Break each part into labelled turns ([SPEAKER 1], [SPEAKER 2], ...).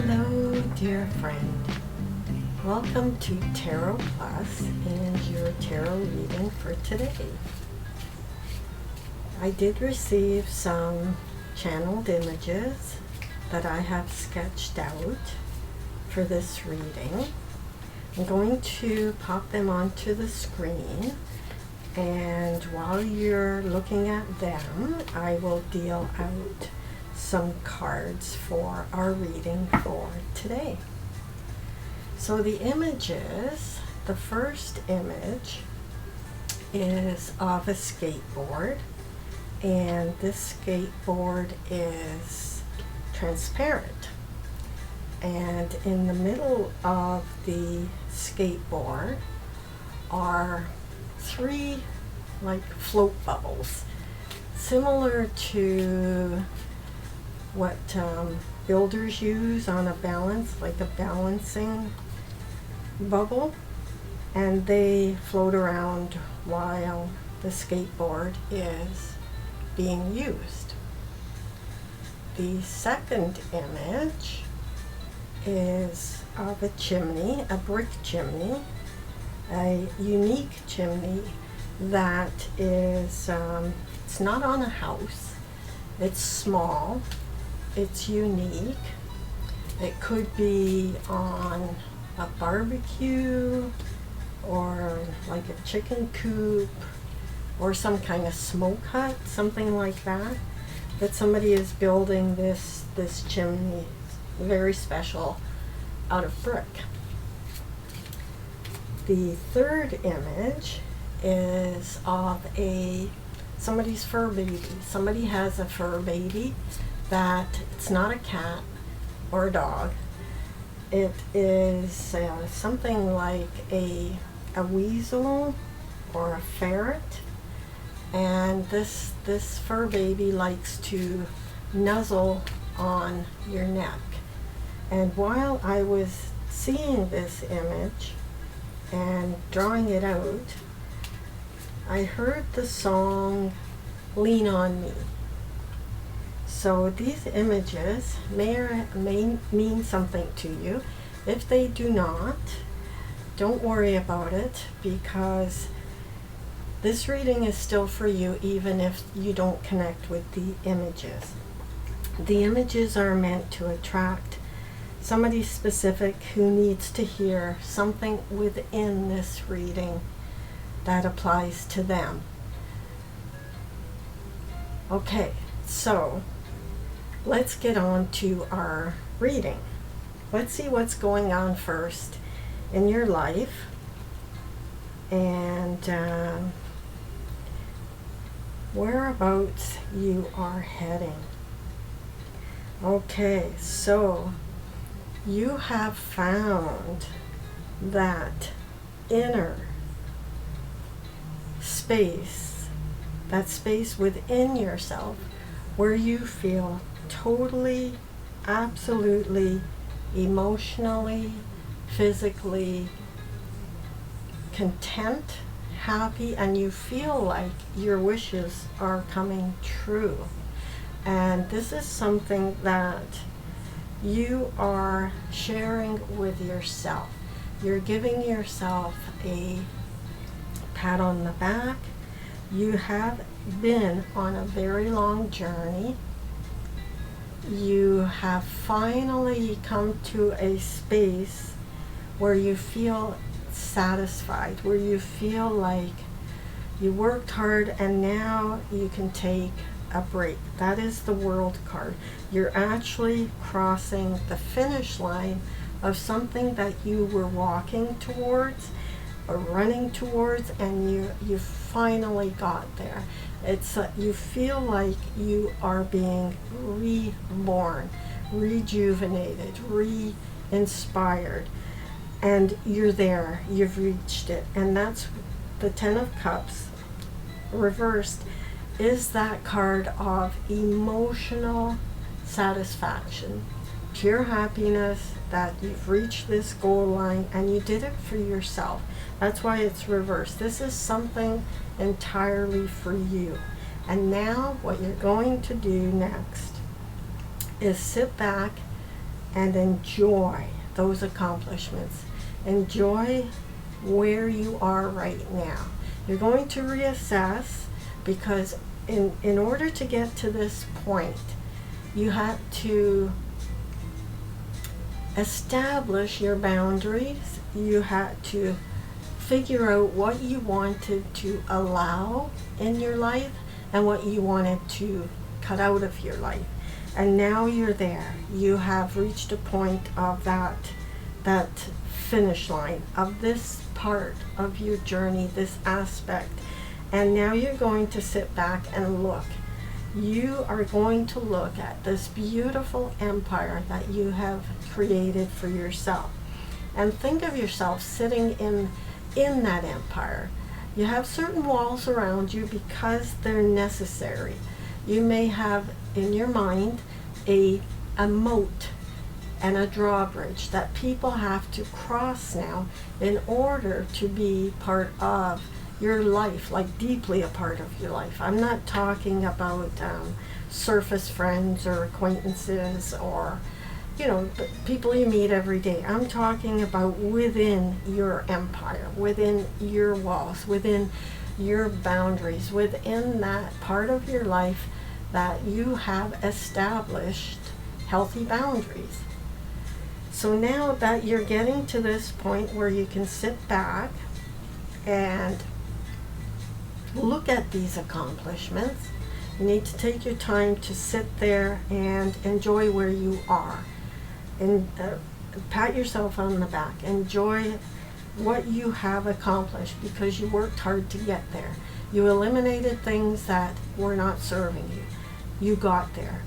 [SPEAKER 1] Hello, dear friend. Welcome to Tarot Plus and your tarot reading for today. I did receive some channeled images that I have sketched out for this reading. I'm going to pop them onto the screen, and while you're looking at them, I will deal out some cards for our reading for today. So the images, the first image is of a skateboard, and this skateboard is transparent, and in the middle of the skateboard are three like float bubbles, similar to what builders use on a balance, like a balancing bubble, and they float around while the skateboard is being used. The second image is of a chimney, a brick chimney, a unique chimney that is, it's not on a house, it's small, it's unique. It could be on a barbecue or like a chicken coop or some kind of smoke hut, something like that. But somebody is building this chimney, very special, out of brick. The third image is of somebody's fur baby. Somebody has a fur baby that it's not a cat or a dog. It is something like a weasel or a ferret, and this fur baby likes to nuzzle on your neck. And while I was seeing this image and drawing it out, I heard the song "Lean on Me." So these images may or may mean something to you. If they do not, don't worry about it, because this reading is still for you even if you don't connect with the images. The images are meant to attract somebody specific who needs to hear something within this reading that applies to them. Okay, so let's get on to our reading. Let's see what's going on first in your life, and whereabouts you are heading. Okay, so you have found that inner space, that space within yourself where you feel totally, absolutely, emotionally, physically content, happy, and you feel like your wishes are coming true. And this is something that you are sharing with yourself. You're giving yourself a pat on the back. You have been on a very long journey. You have finally come to a space where you feel satisfied, where you feel like you worked hard and now you can take a break. That is the World card. You're actually crossing the finish line of something that you were walking towards or running towards, and you finally got there. It's you feel like you are being reborn, rejuvenated, re-inspired, and you're there. You've reached it. And that's the Ten of Cups reversed, is that card of emotional satisfaction, pure happiness that you've reached this goal line and you did it for yourself. That's why it's reversed. This is something entirely for you. And now what you're going to do next is sit back and enjoy those accomplishments. Enjoy where you are right now. You're going to reassess, because in order to get to this point, you have to establish your boundaries. You had to figure out what you wanted to allow in your life and what you wanted to cut out of your life. And now you're there. You have reached a point of that finish line of this part of your journey, this aspect. And now you're going to sit back and look. You are going to look at this beautiful empire that you have created for yourself. And think of yourself sitting in that empire. You have certain walls around you because they're necessary. You may have in your mind a moat and a drawbridge that people have to cross now in order to be part of your life, like deeply a part of your life. I'm not talking about surface friends or acquaintances or people you meet every day. I'm talking about within your empire, within your walls, within your boundaries, within that part of your life that you have established healthy boundaries. So now that you're getting to this point where you can sit back and look at these accomplishments, you need to take your time to sit there and enjoy where you are. And pat yourself on the back. Enjoy what you have accomplished because you worked hard to get there. You eliminated things that were not serving you. You got there.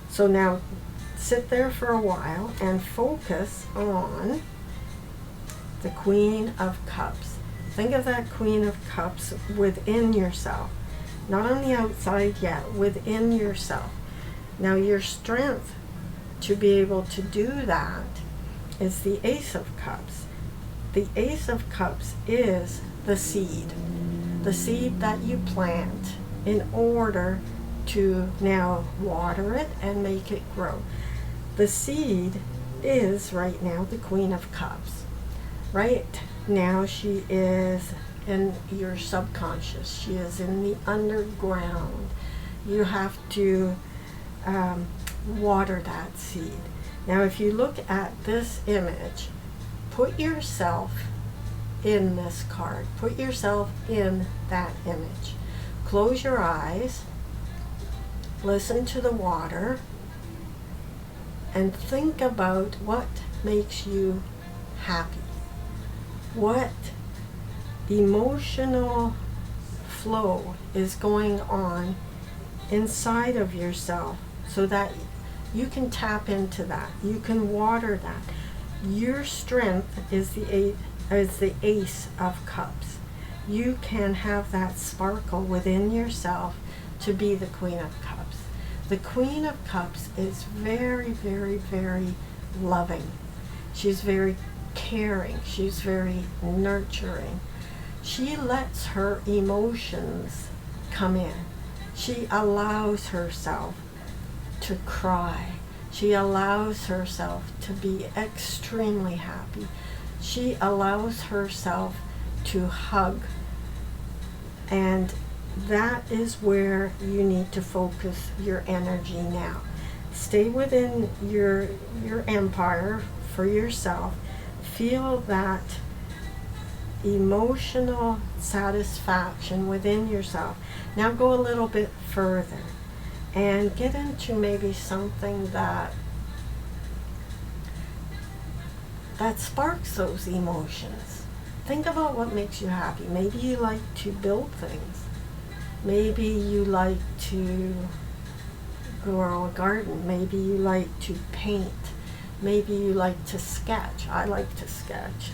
[SPEAKER 1] So now sit there for a while and focus on the Queen of Cups. Think of that Queen of Cups within yourself. Not on the outside yet, within yourself. Now your strength to be able to do that is the Ace of Cups. The Ace of Cups is the seed that you plant in order to now water it and make it grow. The seed is right now the Queen of Cups. Right now she is in your subconscious. She is in the underground. You have to water that seed. Now if you look at this image, put yourself in this card. Put yourself in that image. Close your eyes. Listen to the water. And think about what makes you happy. What emotional flow is going on inside of yourself so that you can tap into that. You can water that. Your strength is the Ace of Cups. You can have that sparkle within yourself to be the Queen of Cups. The Queen of Cups is very, very, very loving. She's very caring. She's very nurturing. She lets her emotions come in. She allows herself to cry. She allows herself to be extremely happy. She allows herself to hug. And that is where you need to focus your energy now. Stay within your empire for yourself. Feel that emotional satisfaction within yourself. Now go a little bit further and get into maybe something that sparks those emotions. Think about what makes you happy. Maybe you like to build things. Maybe you like to grow a garden. Maybe you like to paint. Maybe you like to sketch. I like to sketch.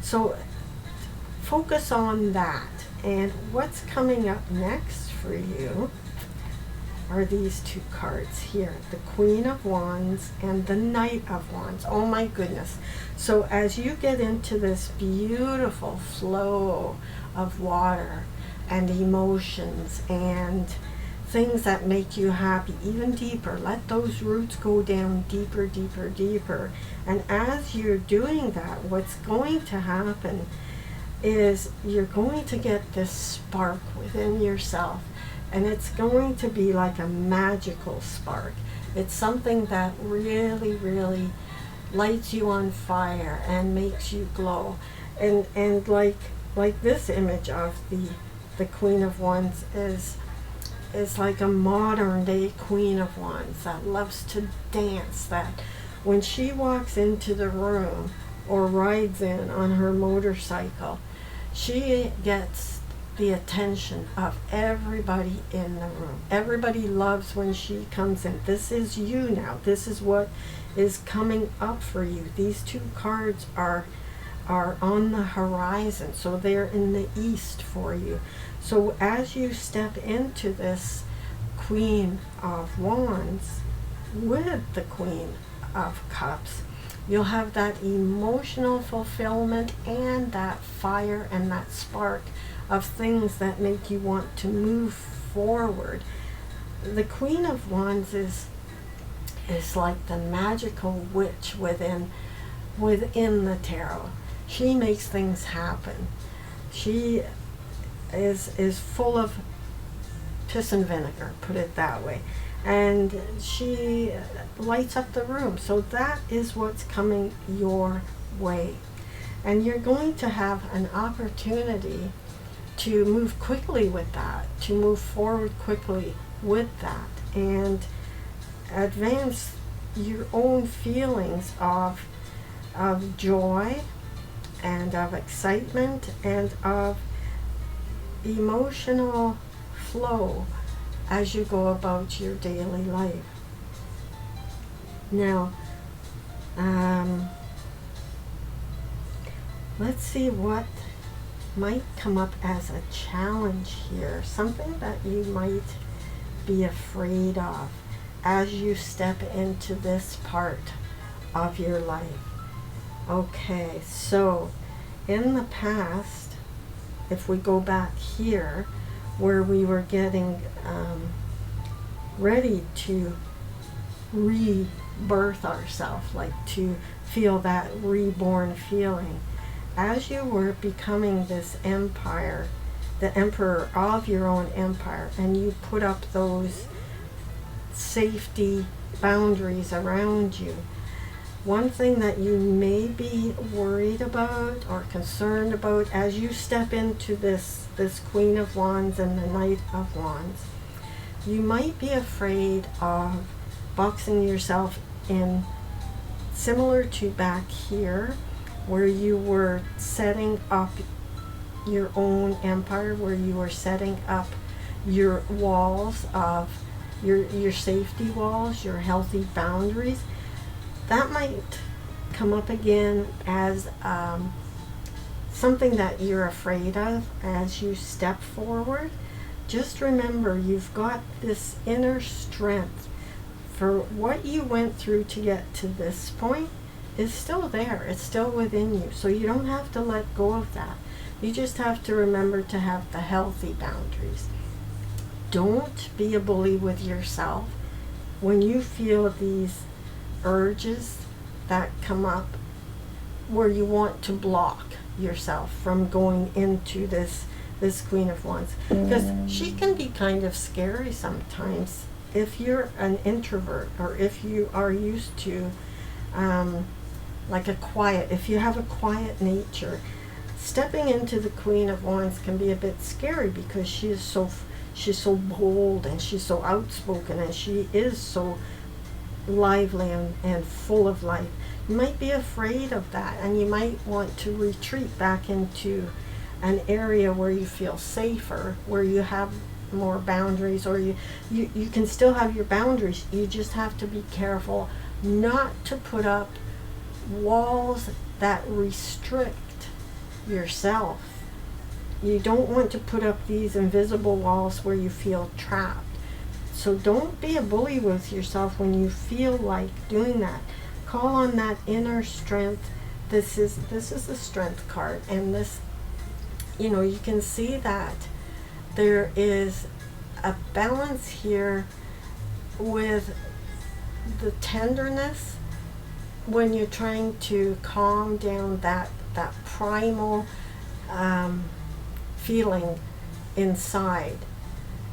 [SPEAKER 1] So focus on that. And what's coming up next for you are these two cards here, the Queen of Wands and the Knight of Wands. Oh my goodness. So as you get into this beautiful flow of water and emotions and things that make you happy even deeper. Let those roots go down deeper, deeper, deeper. And as you're doing that, what's going to happen is you're going to get this spark within yourself, and it's going to be like a magical spark. It's something that really, really lights you on fire and makes you glow. And like this image of the Queen of Wands is like a modern day Queen of Wands that loves to dance, that when she walks into the room or rides in on her motorcycle, she gets the attention of everybody in the room. Everybody loves when she comes in. This is you now. This is what is coming up for you. These two cards are on the horizon, so they're in the east for you. So as you step into this Queen of Wands with the Queen of Cups, you'll have that emotional fulfillment and that fire and that spark of things that make you want to move forward. The Queen of Wands is like the magical witch within the tarot. She makes things happen. She is full of piss and vinegar, put it that way. And she lights up the room. So that is what's coming your way. And you're going to have an opportunity to move quickly with that, to move forward quickly with that, and advance your own feelings of joy and of excitement and of emotional flow as you go about your daily life. Now, let's see what might come up as a challenge here, something that you might be afraid of as you step into this part of your life. Okay, so in the past, if we go back here, where we were getting ready to rebirth ourselves, like to feel that reborn feeling, as you were becoming this empire, the emperor of your own empire, and you put up those safety boundaries around you, one thing that you may be worried about or concerned about as you step into this Queen of Wands and the Knight of Wands, you might be afraid of boxing yourself in, similar to back here, where you were setting up your own empire, where you were setting up your walls of your safety walls, your healthy boundaries. That might come up again as something that you're afraid of as you step forward. Just remember, you've got this inner strength for what you went through to get to this point is still there. It's still within you. So you don't have to let go of that. You just have to remember to have the healthy boundaries. Don't be a bully with yourself. When you feel these urges that come up where you want to block yourself from going into this Queen of Wands, because she can be kind of scary sometimes if you're an introvert, or if you are used to if you have a quiet nature. Stepping into the Queen of Wands can be a bit scary because she's so bold and she's so outspoken and she is so lively and full of life. You might be afraid of that, and you might want to retreat back into an area where you feel safer, where you have more boundaries, or you can still have your boundaries. You just have to be careful not to put up walls that restrict yourself. You don't want to put up these invisible walls where you feel trapped. So don't be a bully with yourself when you feel like doing that. Call on that inner strength. This is the Strength card, and this, you can see that there is a balance here with the tenderness when you're trying to calm down that primal feeling inside.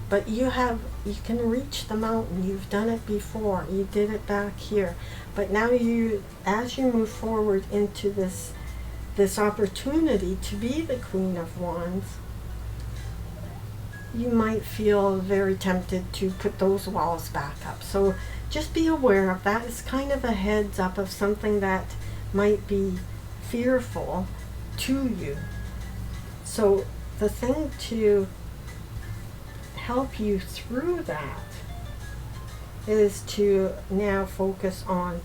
[SPEAKER 1] But you can reach the mountain. You've done it before. You did it back here. But now as you move forward into this opportunity to be the Queen of Wands, you might feel very tempted to put those walls back up. So just be aware of that. It's kind of a heads up of something that might be fearful to you. So the thing to help you through that is to now focus on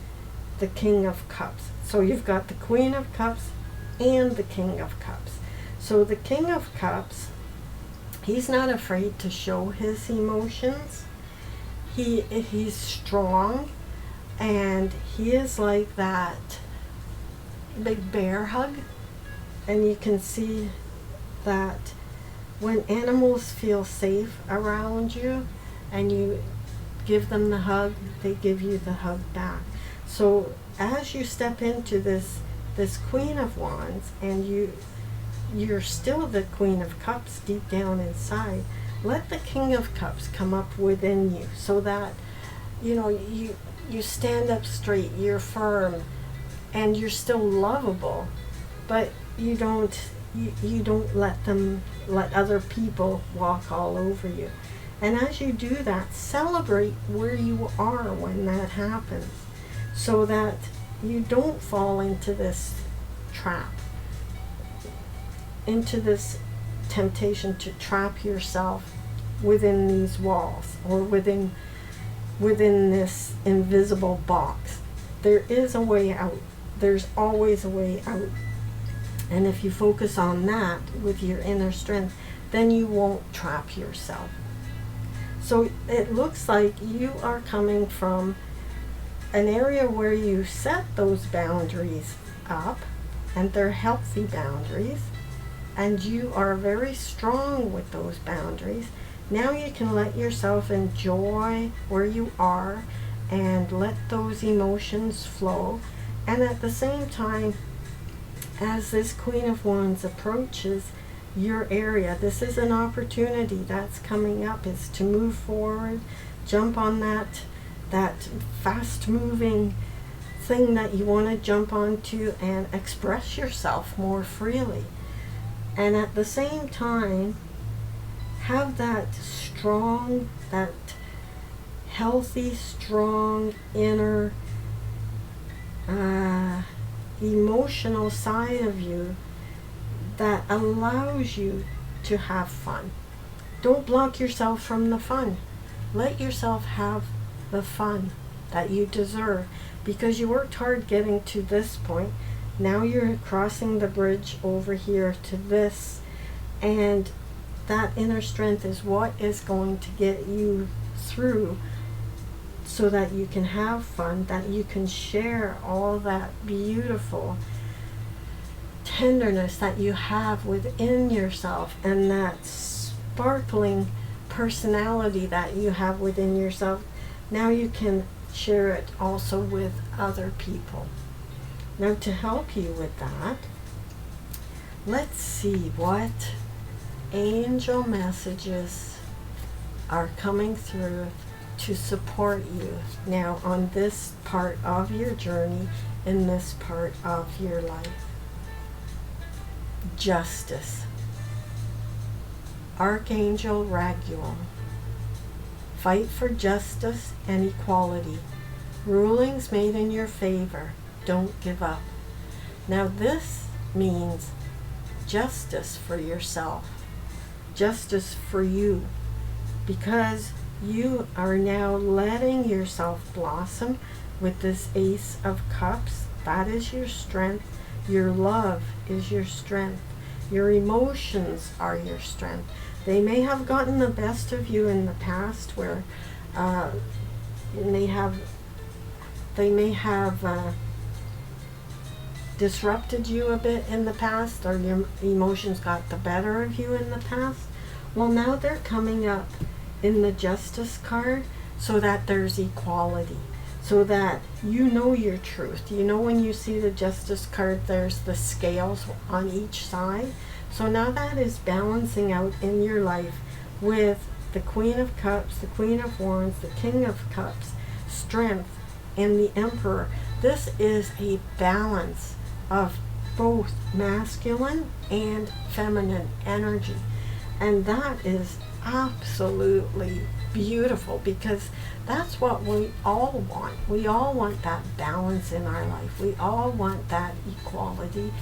[SPEAKER 1] the King of Cups. So you've got the Queen of Cups and the King of Cups. So the King of Cups, he's not afraid to show his emotions. He's strong, and he is like that big bear hug. And you can see that when animals feel safe around you and you give them the hug, they give you the hug back. So as you step into this Queen of Wands, and you're still the Queen of Cups deep down inside, let the King of Cups come up within you, so that you stand up straight, you're firm, and you're still lovable, but you don't let other people walk all over you. And as you do that, celebrate where you are when that happens, so that you don't fall into this trap, into this temptation to trap yourself within these walls, or within this invisible box. There is a way out. There's always a way out. And if you focus on that with your inner strength, then you won't trap yourself. So it looks like you are coming from an area where you set those boundaries up, and they're healthy boundaries, and you are very strong with those boundaries. Now you can let yourself enjoy where you are and let those emotions flow. And at the same time, as this Queen of Wands approaches your area, this is an opportunity that's coming up, is to move forward, jump on that fast moving thing that you want to jump onto, and express yourself more freely. And at the same time, have that strong, that healthy, strong inner emotional side of you that allows you to have fun. Don't block yourself from the fun. Let yourself have the fun that you deserve, because you worked hard getting to this point. Now you're crossing the bridge over here to this, and that inner strength is what is going to get you through, so that you can have fun, that you can share all that beautiful tenderness that you have within yourself, and that sparkling personality that you have within yourself. Now you can share it also with other people. Now, to help you with that, let's see what angel messages are coming through to support you now on this part of your journey, in this part of your life. Justice. Archangel Raguel. Fight for justice and equality. Rulings made in your favor. Don't give up. Now this means justice for yourself. Justice for you. Because you are now letting yourself blossom with this Ace of Cups. That is your strength. Your love is your strength. Your emotions are your strength. They may have gotten the best of you in the past, where they may have disrupted you a bit in the past, or your emotions got the better of you in the past. Well, now they're coming up in the Justice card so that there's equality, so that you know your truth. You know, when you see the Justice card, there's the scales on each side. So now that is balancing out in your life with the Queen of Cups, the Queen of Wands, the King of Cups, Strength, and the Emperor. This is a balance of both masculine and feminine energy. And that is absolutely beautiful, because that's what we all want. We all want that balance in our life. We all want that equality.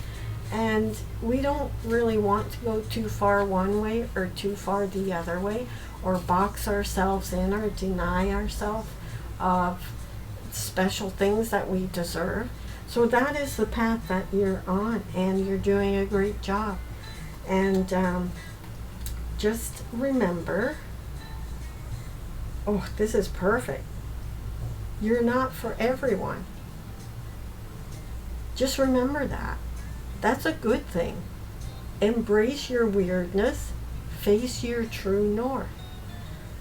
[SPEAKER 1] And we don't really want to go too far one way or too far the other way, or box ourselves in or deny ourselves of special things that we deserve. So that is the path that you're on, and you're doing a great job. And just remember, oh, this is perfect. You're not for everyone. Just remember that. That's a good thing. Embrace your weirdness. Face your true north.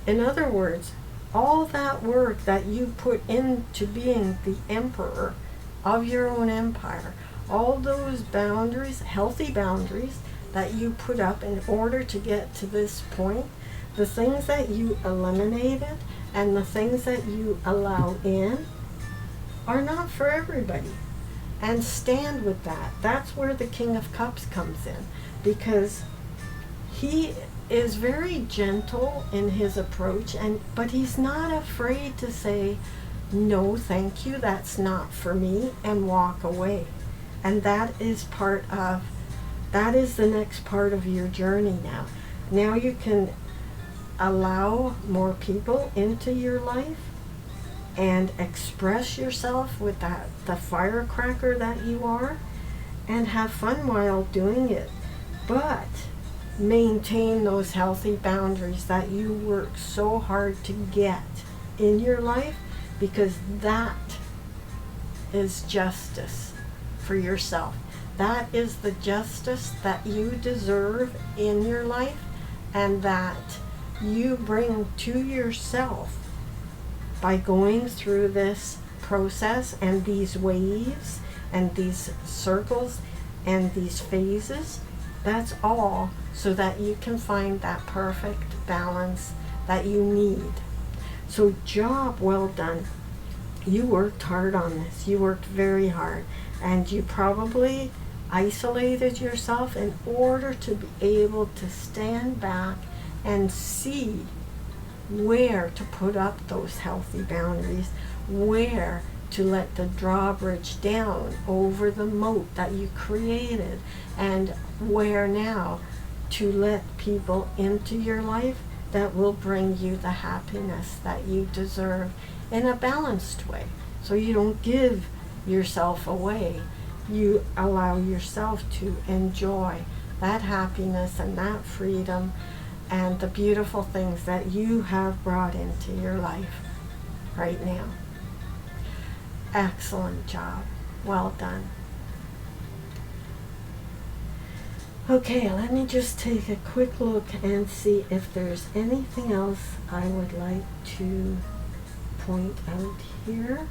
[SPEAKER 1] In other words, all that work that you put into being the emperor of your own empire, all those boundaries, healthy boundaries that you put up in order to get to this point, the things that you eliminated and the things that you allow in are not for everybody. And stand with that. That's where the King of Cups comes in, because he is very gentle in his approach, but he's not afraid to say, no, thank you, that's not for me, and walk away. And that is the next part of your journey now. Now you can allow more people into your life and express yourself with the firecracker that you are, and have fun while doing it. But maintain those healthy boundaries that you work so hard to get in your life, because that is justice for yourself. That is the justice that you deserve in your life, and that you bring to yourself by going through this process and these waves and these circles and these phases. That's all so that you can find that perfect balance that you need. So job well done. You worked hard on this. You worked very hard, and you probably isolated yourself in order to be able to stand back and see where to put up those healthy boundaries, where to let the drawbridge down over the moat that you created, and where now to let people into your life that will bring you the happiness that you deserve in a balanced way. So you don't give yourself away. You allow yourself to enjoy that happiness and that freedom and the beautiful things that you have brought into your life right now. Excellent job. Well done. Okay, let me just take a quick look and see if there's anything else I would like to point out here,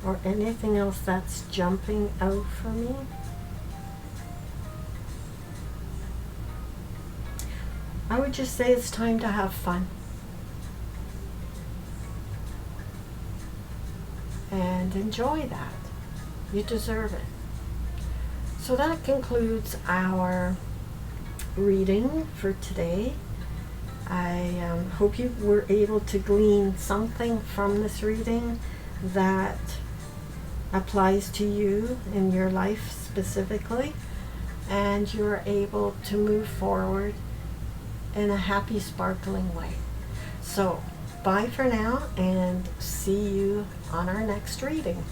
[SPEAKER 1] or anything else that's jumping out for me. I would just say it's time to have fun. And enjoy that. You deserve it. So that concludes our reading for today. I hope you were able to glean something from this reading that applies to you in your life specifically, and you're able to move forward in a happy, sparkling way. So, bye for now, and see you on our next reading.